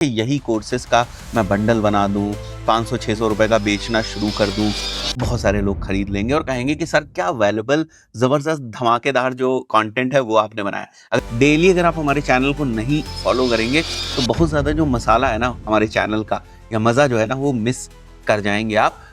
यही कोर्सेज का मैं बंडल बना दूं, 500-600 रुपए का बेचना शुरू कर दूं, बहुत सारे लोग खरीद लेंगे और कहेंगे कि सर क्या वैल्यूएबल जबरदस्त धमाकेदार जो कंटेंट है वो आपने बनाया। अगर डेली अगर आप हमारे चैनल को नहीं फॉलो करेंगे तो बहुत ज़्यादा जो मसाला है ना हमारे चैनल का या मज़ा जो है ना वो मिस कर जाएंगे आप।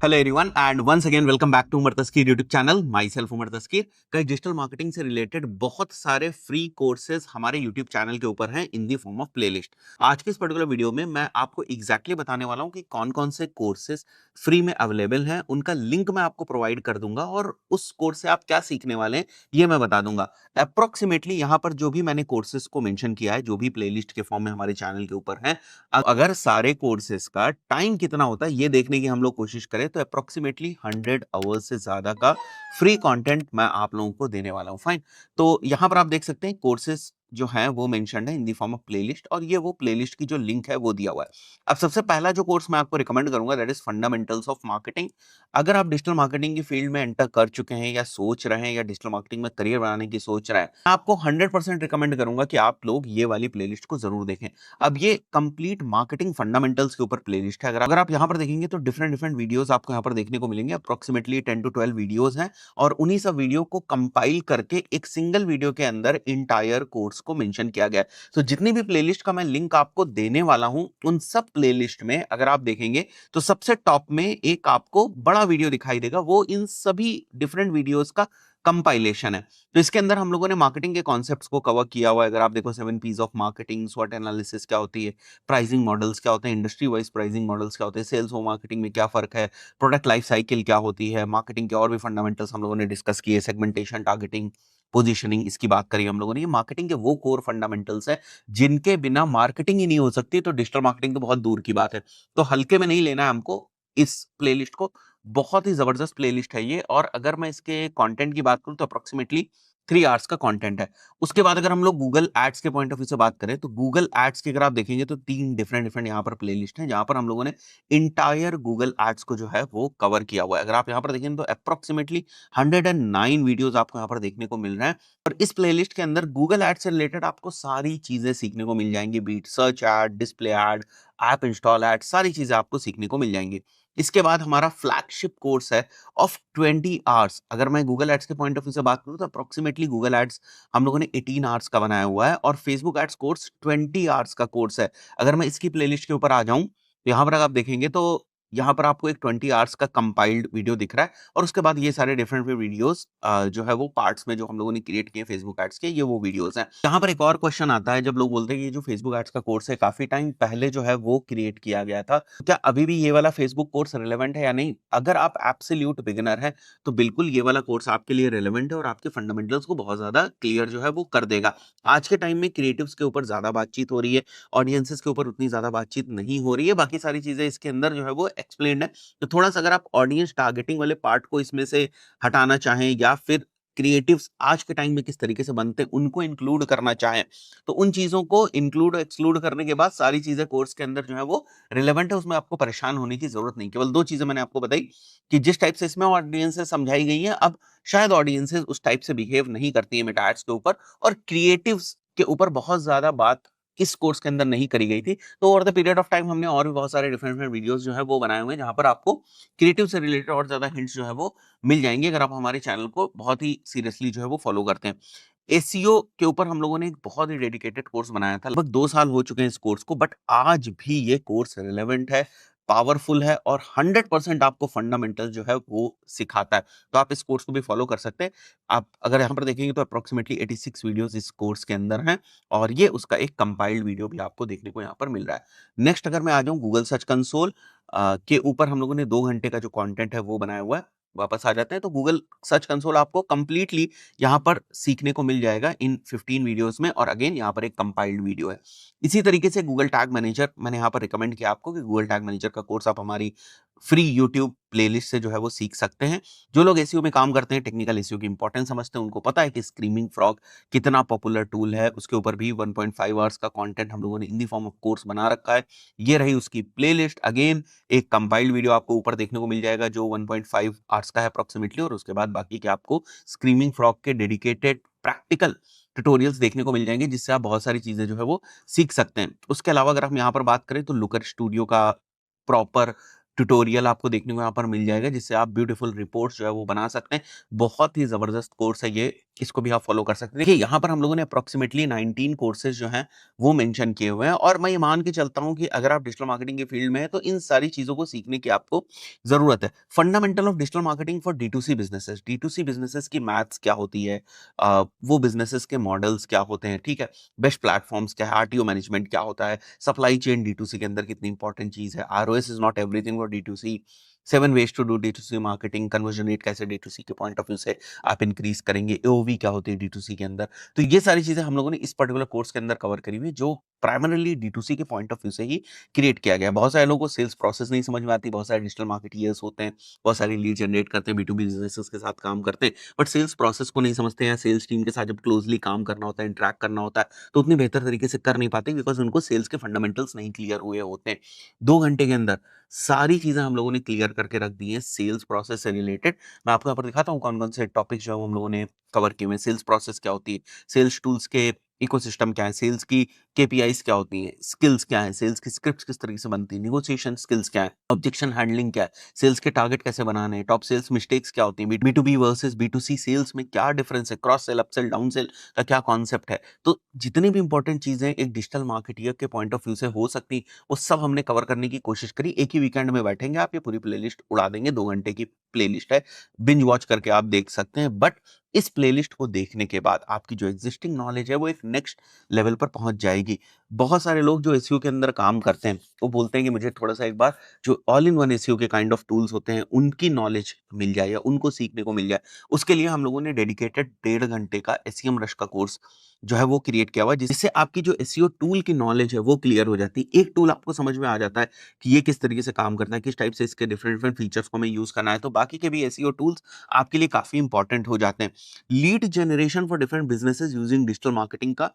Hello everyone and once again welcome back to Umar Taskeer YouTube channel. Myself Umar Taskeer. कई डिजिटल मार्केटिंग से रिलेटेड बहुत सारे फ्री कोर्सेज हमारे यूट्यूब चैनल के ऊपर हैं in the form of playlist. आज के इस पर्टिकुलर वीडियो में मैं आपको एग्जैक्टली बताने वाला हूं कि कौन कौन से कोर्सेज फ्री में अवेलेबल हैं, उनका लिंक मैं आपको प्रोवाइड कर दूंगा और उस कोर्स से आप क्या सीखने वाले हैं ये मैं बता दूंगा। अप्रोक्सीमेटली यहाँ पर जो भी मैंने कोर्सेज को मेंशन किया है, जो भी प्लेलिस्ट के फॉर्म में हमारे चैनल के ऊपर है, अगर सारे कोर्सेज का टाइम कितना होता है ये देखने की हम लोग कोशिश करें तो अप्रोक्सीमेटली 100 आवर्स से ज्यादा का फ्री कंटेंट मैं आप लोगों को देने वाला हूं। फाइन, तो यहां पर आप देख सकते हैं कोर्सेज जो है वो मेंशन्ड है इन दी फॉर्म ऑफ प्लेलिस्ट और ये वो प्लेलिस्ट की जो लिंक है वो दिया हुआ है। अब सबसे पहला जो कोर्स मैं आपको रिकमेंड करूंगा that is fundamentals of marketing. अगर आप डिजिटल मार्केटिंग की फील्ड में एंटर कर चुके हैं या सोच रहे हैं या डिजिटल मार्केटिंग में करियर बनाने की सोच रहे हैं, मैं आपको 100% रिकमेंड करूंगा कि आप लोग ये वाली प्लेलिस्ट को जरूर देखें। अब ये कंप्लीट मार्केटिंग फंडामेंटल्स के ऊपर प्लेलिस्ट है। अगर आप यहाँ पर देखेंगे तो डिफरेंट डिफरेंट वीडियोस आपको यहाँ पर देखने को मिलेंगे। अप्रोक्सीमेटली 10 to 12 वीडियोस हैं और उन्हीं सब वीडियो को कंपाइल करके एक सिंगल वीडियो के अंदर इंटायर कोर्स को मेंशन किया गया है। तो जितनी भी प्लेलिस्ट का मैं लिंक आपको देने वाला हूं उन सब प्लेलिस्ट में अगर आप देखेंगे तो सबसे टॉप में एक आपको बड़ा वीडियो दिखाई देगा, वो इन सभी डिफरेंट वीडियोस का कंपाइलेशन है। तो इसके अंदर हम लोगों ने मार्केटिंग के कॉन्सेप्ट्स को कवर किया हुआ है। अगर आप देखो 7 पीस ऑफ मार्केटिंग, स्वॉट एनालिसिस क्या होती है, प्राइसिंग मॉडल्स क्या होते हैं, इंडस्ट्री वाइज प्राइसिंग मॉडल्स क्या होते हैं, सेल्स और मार्केटिंग में क्या फर्क है, प्रोडक्ट लाइफ साइकिल क्या होती है, मार्केटिंग के और भी फंडामेंटल्स हम लोगों ने डिस्कस किए, सेगमेंटेशन, टारगेटिंग, पोजीशनिंग, इसकी बात करी हम लोगों ने। ये मार्केटिंग के वो कोर फंडामेंटल्स है जिनके बिना मार्केटिंग ही नहीं हो सकती, तो डिजिटल मार्केटिंग तो बहुत दूर की बात है। तो हल्के में नहीं लेना है हमको इस प्लेलिस्ट को, बहुत ही जबरदस्त प्लेलिस्ट है ये। और अगर मैं इसके कंटेंट की बात करूं तो अप्रोक्सीमेटली 3 आवर्स का कंटेंट है। उसके बाद अगर हम लोग गूगल एड्स के पॉइंट ऑफ व्यू से बात करें तो गूगल एड्स की अगर आप देखेंगे तो 3 डिफरेंट डिफरेंट यहाँ पर प्लेलिस्ट हैं जहां पर हम लोगों ने इंटायर गूगल एड्स को जो है वो कवर किया हुआ है। अगर आप यहाँ पर देखेंगे तो अप्रोक्सीमेटली 109 वीडियोस आपको यहाँ पर देखने को मिल रहे हैं और इस प्लेलिस्ट के अंदर गूगल एड्स से रिलेटेड आपको सारी चीजें सीखने को मिल जाएंगी। बीट search ad, display ad, app install ad, सारी चीजें आपको सीखने को मिल जाएंगी। इसके बाद हमारा फ्लैगशिप कोर्स है ऑफ 20 आवर्स। अगर मैं गूगल एड्स के पॉइंट ऑफ व्यू से बात करूं तो अप्रोक्सीमेटली गूगल एड्स हम लोगों ने 18 आवर्स का बनाया हुआ है और फेसबुक एड्स कोर्स 20 आवर्स का कोर्स है। अगर मैं इसकी प्लेलिस्ट के ऊपर आ जाऊं तो यहाँ पर अगर आप देखेंगे तो यहाँ पर आपको एक 20 आवर्स का कंपाइल्ड वीडियो दिख रहा है और उसके बाद ये सारे डिफरेंट वीडियोस जो है वो पार्ट्स में जो हम लोगों ने क्रिएट किए फेसबुक एड्स के, ये वो वीडियोस हैं। यहाँ पर एक और क्वेश्चन आता है जब लोग बोलते हैं कि ये जो फेसबुक एड्स का कोर्स है काफी टाइम पहले जो है वो क्रिएट किया गया था, तो क्या अभी भी ये वाला फेसबुक कोर्स रिलेवेंट है या नहीं? अगर आप एब्सोल्यूट बिगिनर है तो बिल्कुल ये वाला कोर्स आपके लिए रिलेवेंट है और आपके फंडामेंटल्स को बहुत ज्यादा क्लियर जो है वो कर देगा। आज के टाइम में क्रिएटिव्स के ऊपर ज्यादा बातचीत हो रही है, ऑडियंसेस के ऊपर उतनी ज्यादा बातचीत नहीं हो रही है, बाकी सारी चीजें इसके अंदर जो है वो एक्सप्लेन्ड है। तो थोड़ा सा अगर आप ऑडियंस टारगेटिंग वाले पार्ट को इसमें से हटाना चाहें या फिर क्रिएटिव्स आज के टाइम में किस तरीके से बनते हैं उनको इंक्लूड करना चाहें, तो उन चीजों को इंक्लूड एक्सक्लूड करने के बाद सारी चीजें कोर्स के अंदर जो है वो रिलेवेंट है। उसमें आपको परेशान होने की जरूरत नहीं। केवल 2 चीजें मैंने आपको बताई कि जिस टाइप से इसमें ऑडियंसेस समझाई गई हैं, अब शायद ऑडियंसेस उस टाइप से बिहेव नहीं करती है मेटा एड्स के ऊपर और क्रिएटिव्स के ऊपर बहुत ज्यादा बात इस कोर्स के अंदर नहीं करी गई थी। तो over the period of time हमने और भी बहुत सारे डिफरेंट डिफरेंट वीडियोस जो है वो बनाए हुए हैं जहां पर आपको क्रिएटिव से रिलेटेड और ज्यादा हिंट्स जो है वो मिल जाएंगे अगर आप हमारे चैनल को बहुत ही सीरियसली जो है वो फॉलो करते हैं। एसईओ के ऊपर हम लोगों ने एक बहुत ही डेडिकेटेड कोर्स बनाया था। लगभग 2 साल हो चुके हैं इस कोर्स को, बट आज भी ये कोर्स रिलेवेंट है, पावरफुल है और 100% आपको फंडामेंटल जो है वो सिखाता है। तो आप इस कोर्स को भी फॉलो कर सकते हैं। आप अगर यहाँ पर देखेंगे तो अप्रोक्सीमेटली 86 वीडियोस इस कोर्स के अंदर हैं और ये उसका एक कंपाइल्ड वीडियो भी आपको देखने को यहाँ पर मिल रहा है। नेक्स्ट अगर मैं आ जाऊँ गूगल सर्च कंसोल के ऊपर हम लोगों ने 2 घंटे का जो कंटेंट है वो बनाया हुआ है। वापस आ जाते हैं तो गूगल सर्च कंसोल आपको कंप्लीटली यहाँ पर सीखने को मिल जाएगा इन 15 वीडियोस में और अगेन यहाँ पर एक कंपाइल्ड वीडियो है। इसी तरीके से गूगल टैग मैनेजर मैंने यहाँ पर रिकमेंड किया आपको कि गूगल टैग मैनेजर का कोर्स आप हमारी फ्री यूट्यूब प्लेलिस्ट से जो है वो सीख सकते हैं। जो लोग एसईओ में काम करते हैं, टेक्निकल एसईओ की इंपॉर्टेंस समझते हैं, उनको पता है कि स्क्रीमिंग फ्रॉग कितना पॉपुलर टूल है। उसके ऊपर भी 1.5 आवर्स का कंटेंट हम लोगों ने इन दी फॉर्म ऑफ कोर्स बना रखा है। ये रही उसकी प्लेलिस्ट। अगेन एक कंपाइल्ड वीडियो आपको ऊपर देखने को मिल जाएगा जो 1.5 आवर्स का है अप्रोक्सीमेटली और उसके बाद बाकी के आपको स्क्रीमिंग फ्रॉग के डेडिकेटेड प्रैक्टिकल ट्यूटोरियल्स देखने को मिल जाएँगे जिससे आप बहुत सारी चीज़ें जो है वो सीख सकते हैं। उसके अलावा अगर हम यहाँ पर बात करें तो लुकर स्टूडियो का प्रॉपर ट्यूटोरियल आपको देखने को यहाँ पर मिल जाएगा जिससे आप ब्यूटीफुल रिपोर्ट्स जो है वो बना सकते हैं। बहुत ही ज़बरदस्त कोर्स है ये, इसको भी आप फॉलो कर सकते हैं। देखिए यहाँ पर हम लोगों ने अप्रॉक्सिमेटली 19 कोर्सेज़ जो हैं वो मेंशन किए हुए हैं और मैं ये मान के चलता हूँ कि अगर आप डिजिटल मार्केटिंग के फील्ड में हैं तो इन सारी चीज़ों को सीखने की आपको ज़रूरत है। Fundamental of digital marketing for D2C businesses, D2C businesses की मैथ्स क्या होती है? वो बिज़नेसेस के मॉडल्स क्या होते हैं, ठीक है? बेस्ट प्लेटफ़ॉर्म्स क्या है? आरटीओ मैनेजमेंट क्या होता है? सप्लाई चेन डी2सी के अंदर कितनी इंपॉर्टेंट चीज़ है? ROS is not everything for D2C, 7 ways to do D2C marketing, conversion rate कैसे डी2सी के पॉइंट ऑफ व्यू से आप इंक्रीज़ करेंगे, एओवी क्या होती है डी2सी के अंदर। तो ये सारी चीज़ें हम लोगों ने इस पर्टिकुलर कोर्स के अंदर कवर करी हुई है जो प्राइमरीली डी2सी के पॉइंट ऑफ व्यू से ही क्रिएट किया गया है। बहुत सारे लोगों को सेल्स प्रोसेस नहीं समझ में आती, बहुत सारे डिजिटल मार्केटियर्स होते हैं, बहुत सारे लीड जनरेट करते हैं, बी2बी बिज़नेसेस के साथ काम करते हैं, बट सेल्स प्रोसेस को नहीं समझते हैं। सेल्स टीम के साथ जब क्लोज़ली काम करना होता है, इंटरैक्ट करना होता है, तो उतनी बेहतर तरीके से कर नहीं पाते बिकॉज़ उनको सेल्स के फंडामेंटल्स नहीं क्लियर हुए होते हैं। 2 घंटे के अंदर सारी चीज़ें हम लोगों ने क्लियर करके रख दी हैं सेल्स प्रोसेस से रिलेटेड। मैं आपको यहाँ पर दिखाता हूँ कौन-कौन से टॉपिक्स जो है वो हम लोगों ने कवर किए हुए हैं। सेल्स प्रोसेस क्या होती है? सेल्स टूल्स के इकोसिस्टम क्या है? सेल्स की केपीआईज़ क्या होती हैं? स्किल्स क्या हैं? सेल्स की स्क्रिप्ट्स किस तरीके से बनती हैं? नेगोशिएशन स्किल्स क्या है? ऑब्जेक्शन हैंडलिंग क्या है? सेल्स के टारगेट कैसे बनाने हैं? टॉप सेल्स मिस्टेक्स क्या होती हैं? बी2बी वर्सेस बी2सी सेल्स में क्या डिफरेंस है? Cross sell, upsell, down sell का क्या कॉन्सेप्ट है? तो जितनी भी इंपॉर्टेंट चीज़ें एक डिजिटल मार्केटियर के पॉइंट ऑफ व्यू से हो सकती, वो सब हमने कवर करने की कोशिश करी। एक ही वीकेंड में बैठेंगे आप, ये पूरी प्लेलिस्ट उड़ा देंगे। 2 घंटे की प्लेलिस्ट है, बिंज वॉच करके आप देख सकते हैं। बट इस प्लेलिस्ट को देखने के बाद आपकी जो एक्जिस्टिंग नॉलेज है वो एक नेक्स्ट लेवल पर पहुंच जाएगी। बहुत सारे लोग जो एसईओ के अंदर काम करते हैं वो बोलते हैं कि मुझे थोड़ा सा एक बार जो ऑल इन वन एसईओ के काइंड ऑफ टूल्स होते हैं उनकी नॉलेज मिल जाए या उनको सीखने को मिल जाए। उसके लिए हम लोगों ने डेडिकेटेड 1.5 घंटे का एसईएम रश का कोर्स जो है वो क्रिएट किया हुआ है जिससे आपकी जो एसईओ टूल की नॉलेज है वो क्लियर हो जाती है। एक टूल आपको समझ में आ जाता है कि ये किस तरीके से काम करता है, किस टाइप से इसके डिफरेंट डिफरेंट फीचर्स को हमें यूज करना है, तो बाकी के भी एसईओ टूल्स आपके लिए काफी इंपॉर्टेंट हो जाते हैं। Lead generation for different businesses using digital marketing का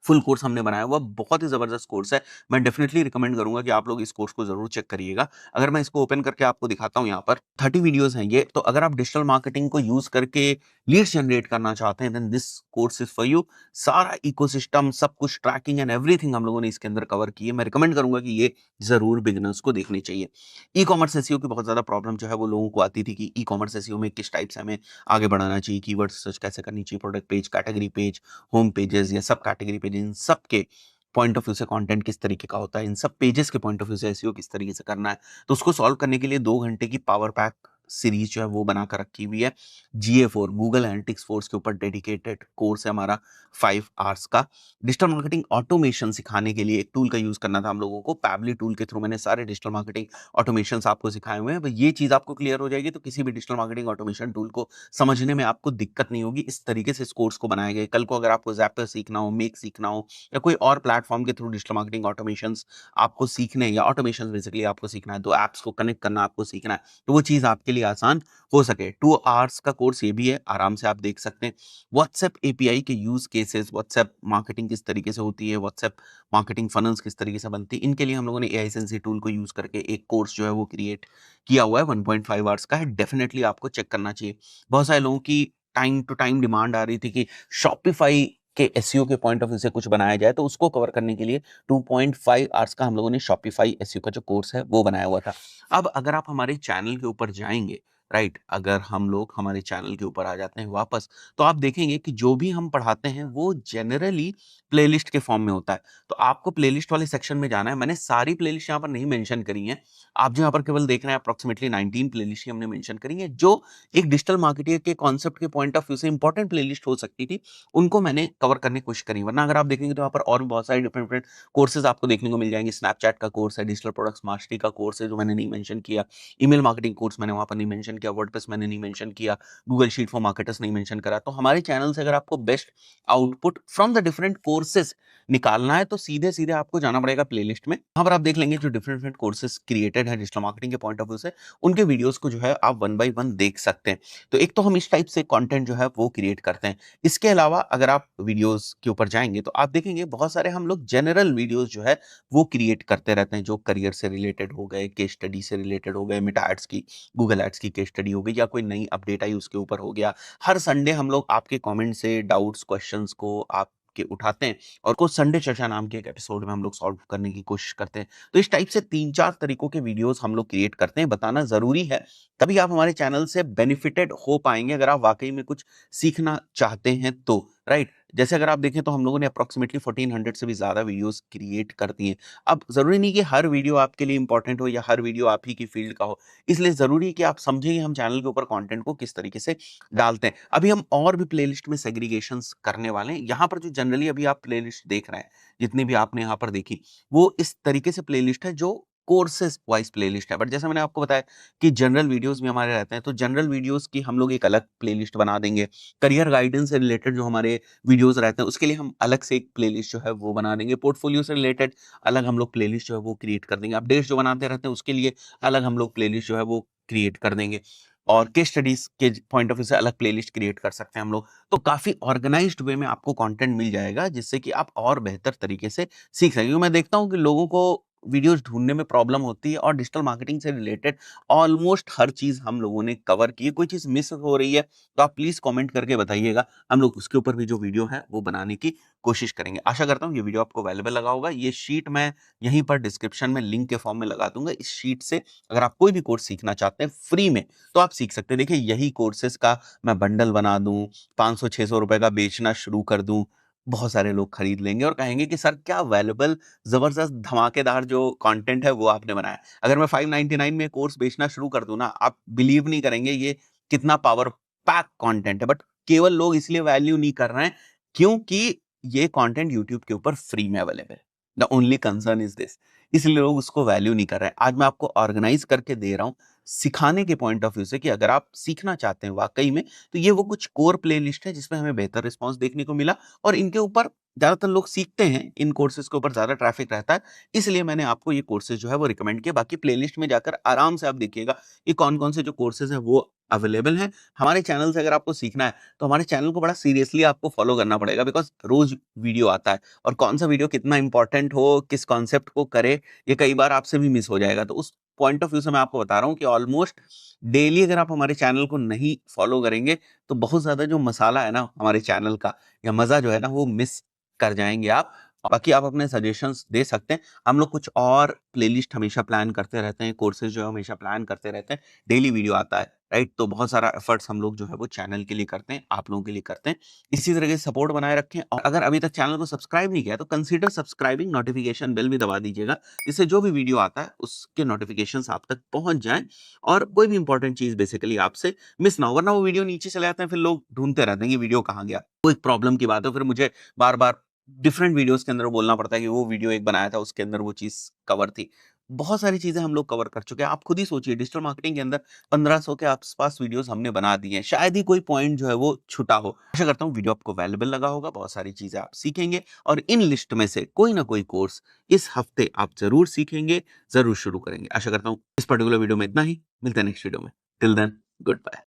फुल कोर्स हमने बनाया हुआ, बहुत ही ज़बरदस्त कोर्स है। मैं डेफ़िनिटली रिकमेंड करूँगा कि आप लोग इस कोर्स को ज़रूर चेक करिएगा। अगर मैं इसको ओपन करके आपको दिखाता हूँ यहाँ पर 30 वीडियोज़ हैं ये, तो अगर आप डिजिटल मार्केटिंग को यूज़ करके लीड्स जनरेट करना चाहते हैं, then this course is for you. सारा इकोसिस्टम, सब कुछ ट्रैकिंग एंड एवरीथिंग हम लोगों ने इसके अंदर कवर की है। मैं रिकमेंड करूँगा कि ये ज़रूर बिगिनर्स को देखनी चाहिए। ई-कॉमर्स एसईओ की बहुत ज़्यादा प्रॉब्लम जो है वो लोगों को आती थी कि ई-कॉमर्स एसईओ में किस टाइप से हमें आगे बढ़ाना चाहिए, कीवर्ड सर्च कैसे करनी चाहिए, product page, category page, home pages या सब कैटेगरी पेज, इन सब के पॉइंट ऑफ व्यू से कंटेंट किस तरीके का होता है, इन सब पेजेस के पॉइंट ऑफ व्यू से एसईओ किस तरीके से करना है। तो उसको सॉल्व करने के लिए 2 घंटे की पावर पैक सीरीज जो है वो बना कर रखी हुई है। जीए4 गूगल एनालिटिक्स फोर्स के ऊपर डेडिकेटेड कोर्स है हमारा 5 आवर्स का। डिजिटल मार्केटिंग ऑटोमेशन सिखाने के लिए एक टूल का यूज करना था हम लोगों को। पैबली टूल के थ्रू मैंने सारे डिजिटल मार्केटिंग ऑटोमेशंस आपको सिखाए हुए हैं। ये चीज आपको क्लियर हो जाएगी तो किसी भी डिजिटल मार्केटिंग ऑटोमेशन टूल को समझने में आपको दिक्कत नहीं होगी। इस तरीके से इस कोर्स को बनाया गया है। कल को अगर आपको ज़ैपियर सीखना हो, मेक सीखना हो या कोई और प्लेटफॉर्म के थ्रू डिजिटल मार्केटिंग ऑटोमेशंस आपको सीखने हैं या ऑटोमेशन बेसिकली आपको सीखना है, 2 ऐप्स को कनेक्ट करना आपको सीखना है, तो वो चीज़ आपके लिए आसान हो सके। 2 आवर्स का कोर्स ये भी है, आराम से आप देख सकते हैं। व्हाट्सएप एपीआई के यूज़ केसेस, व्हाट्सएप मार्केटिंग किस तरीके से होती है, व्हाट्सएप मार्केटिंग फनल्स किस तरीके से बनती है, इनके लिए हम लोगों ने एआई सेंसी टूल को यूज़ करके एक कोर्स जो है वो क्रिएट किया हुआ है। 1.5 आवर्स का है, डेफिनिटली आपको चेक करना चाहिए। बहुत सारे लोगों की टाइम टू टाइम डिमांड आ रही थी कि शॉपिफाई के एसईओ के पॉइंट ऑफ व्यू से कुछ बनाया जाए, तो उसको कवर करने के लिए 2.5 आवर्स का हम लोगों ने शॉपिफाई एसईओ का जो कोर्स है वो बनाया हुआ था। अब अगर आप हमारे चैनल के ऊपर जाएंगे, राइट, अगर हम लोग हमारे चैनल के ऊपर आ जाते हैं वापस, तो आप देखेंगे कि जो भी हम पढ़ाते हैं वो जनरली प्लेलिस्ट के फॉर्म में होता है। तो आपको प्लेलिस्ट वाले सेक्शन में जाना है। मैंने सारी प्लेलिस्ट यहाँ पर नहीं मेंशन करी हैं। आप जो यहाँ पर केवल देख रहे हैं, अप्रोक्सीमेटली 19 प्लेलिस्ट ही हमने मेंशन करी है जो एक डिजिटल मार्केटिंग के कॉन्सेप्ट के पॉइंट ऑफ व्यू से इंपॉर्टेंट प्लेलिस्ट हो सकती थी, उनको मैंने कवर करने की कोशिश करी। वरना अगर आप देखेंगे तो यहाँ पर और भी बहुत सारे डिफरेंट डिफरेंट कोर्सेज आपको देखने को मिल जाएंगे। स्नैपचैट का कोर्स है, डिजिटल प्रोडक्ट्स मास्टरी का कोर्स है जो मैंने नहीं मेंशन किया, ईमेल मार्केटिंग कोर्स मैंने वहाँ पर नहीं मेंशन किया, वर्डप्रेस मैंने नहीं मेंशन किया, गूगल शीट फॉर मार्केटर्स नहीं मेंशन करा। तो हमारे चैनल से अगर आपको best output from the different courses निकालना है तो सीधे सीधे आपको जाना पड़ेगा प्लेलिस्ट में। वहाँ पर आप देख लेंगे जो डिफरेंट डिफरेंट कोर्सेज क्रिएटेड है डिजिटल मार्केटिंग के पॉइंट ऑफ व्यू से, उनके वीडियोस को जो है आप वन बाय वन देख सकते हैं। तो एक तो हम इस टाइप से कंटेंट जो है वो क्रिएट करते हैं। इसके अलावा अगर आप वीडियोस के ऊपर जाएंगे तो आप देखेंगे बहुत सारे हम लोग जनरल वीडियोस जो है वो क्रिएट करते रहते हैं, जो करियर से रिलेटेड हो गए, केस स्टडी से रिलेटेड हो गए, मेटा एड्स की, गूगल एड्स की केस स्टडी हो गई या कोई नई अपडेट आई उसके ऊपर हो गया। हर संडे हम लोग आपके कमेंट से डाउट्स, क्वेश्चंस को आपके उठाते हैं और को संडे चर्चा नाम के एक एपिसोड में हम लोग सॉल्व करने की कोशिश करते हैं। तो इस टाइप से 3-4 तरीकों के वीडियोस हम लोग क्रिएट करते हैं, बताना ज़रूरी है, तभी आप हमारे चैनल से बेनिफिटेड हो पाएँगे अगर आप वाक़ई में कुछ सीखना चाहते हैं तो, राइट? जैसे अगर आप देखें तो हम लोगों ने अप्रॉक्सिमेटली 1400 से भी ज़्यादा वीडियोस क्रिएट कर दिए हैं। अब ज़रूरी नहीं कि हर वीडियो आपके लिए इम्पोर्टेंट हो या हर वीडियो आप ही की फ़ील्ड का हो। इसलिए ज़रूरी है कि आप समझें कि हम चैनल के ऊपर कंटेंट को किस तरीके से डालते हैं। अभी हम और भी प्लेलिस्ट में सेग्रीगेशंस करने वाले हैं। यहाँ पर जो जनरली अभी आप प्लेलिस्ट देख रहे हैं, जितनी भी आपने यहाँ पर देखी, वो इस तरीके से प्लेलिस्ट है जो कोर्सेज़ वाइज़ प्लेलिस्ट है। बट जैसा मैंने आपको बताया कि जनरल वीडियोज़ भी हमारे रहते हैं, तो जनरल वीडियोज़ की हम लोग एक अलग प्लेलिस्ट बना देंगे। करियर गाइडेंस से रिलेटेड जो हमारे वीडियोज़ रहते हैं, उसके लिए हम अलग से एक प्लेलिस्ट जो है वो बना देंगे। पोर्टफोलियो से रिलेटेड अलग हम लोग प्लेलिस्ट जो है वो क्रिएट कर देंगे। अपडेट्स जो बनाते रहते हैं उसके लिए अलग हम लोग प्लेलिस्ट जो है वो क्रिएट कर देंगे। और केस स्टडीज़ के पॉइंट ऑफ व्यू से अलग प्लेलिस्ट क्रिएट कर सकते हैं हम लोग। तो काफ़ी ऑर्गनाइज़्ड वे में आपको कंटेंट मिल जाएगा जिससे कि आप और बेहतर तरीके से सीख सकें। क्योंकि मैं देखता हूँ कि लोगों को वीडियोज़ ढूँढने में प्रॉब्लम होती है और डिजिटल मार्केटिंग से रिलेटेड ऑलमोस्ट हर चीज़ हम लोगों ने कवर की है। कोई चीज़ मिस हो रही है तो आप प्लीज़ कमेंट करके बताइएगा। हम लोग उसके ऊपर भी जो वीडियो है वो बनाने की कोशिश करेंगे। आशा करता हूँ ये वीडियो आपको वैल्युएबल लगा होगा। ये शीट मैं यहीं पर डिस्क्रिप्शन में लिंक के फॉर्म में लगा दूँगा। इस शीट से अगर आप कोई भी कोर्स सीखना चाहते हैं फ्री में, तो आप सीख सकते हैं। देखिए यही कोर्सेज़ का मैं बंडल बना दूँ, 500-600 रुपए का बेचना शुरू कर दूँ, बहुत सारे लोग खरीद लेंगे और कहेंगे कि सर क्या वैल्युएबल, ज़बरदस्त, धमाकेदार जो कंटेंट है वो आपने बनाया। अगर मैं 599 में कोर्स बेचना शुरू कर दूँ ना, आप बिलीव नहीं करेंगे ये कितना पावर पैक कंटेंट है। बट केवल लोग इसलिए वैल्यू नहीं कर रहे हैं क्योंकि ये कंटेंट यूट्यूब के ऊपर फ्री में अवेलेबल है। The only concern is this. इसलिए लोग उसको वैल्यू नहीं कर रहे हैं। आज मैं आपको ऑर्गेनाइज़ करके दे रहा हूँ, सिखाने के पॉइंट ऑफ व्यू से कि अगर आप सीखना चाहते हैं वाक़ई में, तो ये वो कुछ कोर प्लेलिस्ट है जिसमें हमें बेहतर रिस्पॉन्स देखने को मिला और इनके ऊपर ज़्यादातर लोग सीखते हैं, इन कोर्सेज़ के ऊपर ज़्यादा ट्रैफ़िक रहता है, इसलिए मैंने आपको ये कोर्सेज़ जो है वो रिकमेंड किए। बाकी प्लेलिस्ट में जाकर आराम से आप देखिएगा कि कौन-कौन से जो कोर्सेज़ हैं वो अवेलेबल हैं। हमारे चैनल से अगर आपको सीखना है, तो हमारे चैनल को बड़ा सीरियसली आपको फ़ॉलो करना पड़ेगा बिकॉज़ रोज़ वीडियो आता है और कौन-सा वीडियो कितना इम्पोर्टेंट हो, किस कॉन्सेप्ट को करे, ये कई बार आपसे भी मिस हो जाएगा। तो उस पॉइंट ऑफ व्यू से मैं आपको बता रहा हूँ कि ऑलमोस्ट डेली अगर आप हमारे चैनल को नहीं फ़ॉलो करेंगे, तो बहुत ज़्यादा जो मसाला है ना हमारे चैनल का या मज़ा जो है ना वो मिस कर जाएँगे आप। बाकी आप अपने सजेशंस दे सकते हैं। हम लोग कुछ और प्लेलिस्ट हमेशा प्लान करते रहते हैं, कोर्सेज़ जो है हमेशा प्लान करते रहते हैं। डेली वीडियो आता है, राइट? तो बहुत सारा एफर्ट्स हम लोग जो है वो चैनल के लिए करते हैं, आप लोगों के लिए करते हैं। इसी तरह के सपोर्ट बनाए रखें और अगर अभी तक चैनल को सब्सक्राइब नहीं किया है, तो कंसीडर सब्सक्राइबिंग, नोटिफ़िकेशन बेल भी दबा दीजिएगा, जिससे जो भी वीडियो आता है उसके नोटिफ़िकेशंस आप तक पहुँच जाएँ और कोई भी इंपॉर्टेंट चीज़ बेसिकली आपसे मिस ना हो। वरना वो वीडियो नीचे चले जाते हैं, फिर लोग ढूँढते रहते हैं कि वीडियो कहाँ गया? वो एक प्रॉब्लम की बात है, फिर मुझे बार-बार डिफरेंट वीडियोज़ के अंदर बोलना पड़ता है कि वो वीडियो एक बनाया था, उसके अंदर वो चीज़ कवर थी। बहुत सारी चीज़ें हम लोग कवर कर चुके हैं। आप खुद ही सोचिए डिजिटल मार्केटिंग के अंदर 1500 के आस-पास वीडियोज़ हमने बना दिए हैं। शायद ही कोई पॉइंट जो है वो छूटा हो। आशा करता हूँ वीडियो आपको वैल्युएबल लगा होगा, बहुत सारी चीज़ें आप सीखेंगे और इन लिस्ट में से कोई ना कोई कोर्स इस हफ्ते आप ज़रूर सीखेंगे, ज़रूर शुरू करेंगे। आशा करता हूँ इस पर्टिकुलर वीडियो में इतना ही। मिलते हैं नेक्स्ट वीडियो में। Till then good bye.